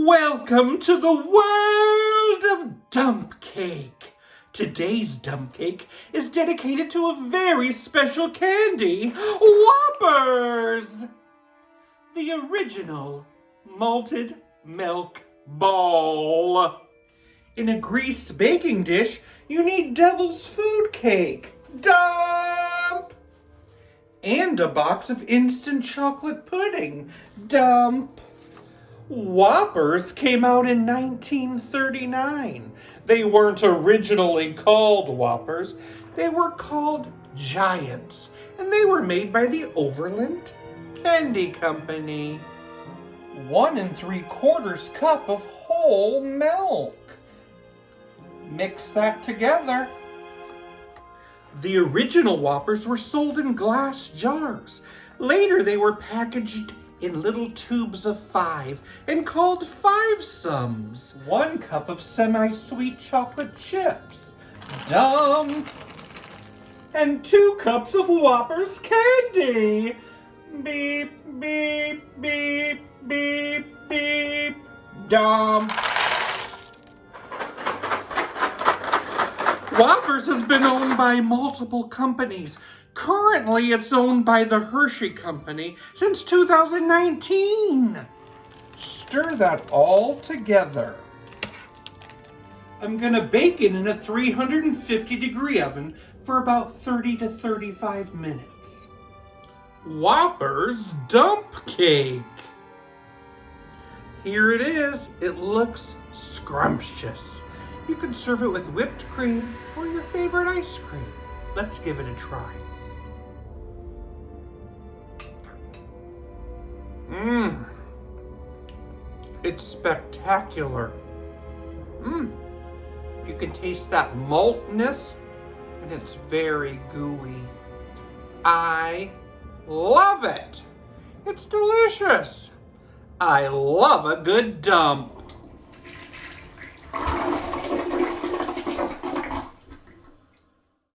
Welcome to the world of dump cake. Today's dump cake is dedicated to a very special candy, Whoppers! The original Malted Milk Ball. In a greased baking dish, you need devil's food cake, dump! And a box of instant chocolate pudding, dump! Whoppers came out in 1939. They weren't originally called Whoppers. They were called Giants, and they were made by the Overland Candy Company. 1 3/4 cup of whole milk. Mix that together. The original Whoppers were sold in glass jars. Later they were packaged in little tubes of 5 and called 5-sums. 1 cup of semi-sweet chocolate chips, dump, and 2 cups of Whoppers candy. Beep, beep, beep, beep, beep, dump. Whoppers has been owned by multiple companies. Currently, it's owned by the Hershey Company since 2019. Stir that all together. I'm gonna bake it in a 350-degree oven for about 30 to 35 minutes. Whoppers dump cake. Here it is. It looks scrumptious. You can serve it with whipped cream or your favorite ice cream. Let's give it a try. It's spectacular. You can taste that maltiness, and it's very gooey. I love it. It's delicious. I love a good dump.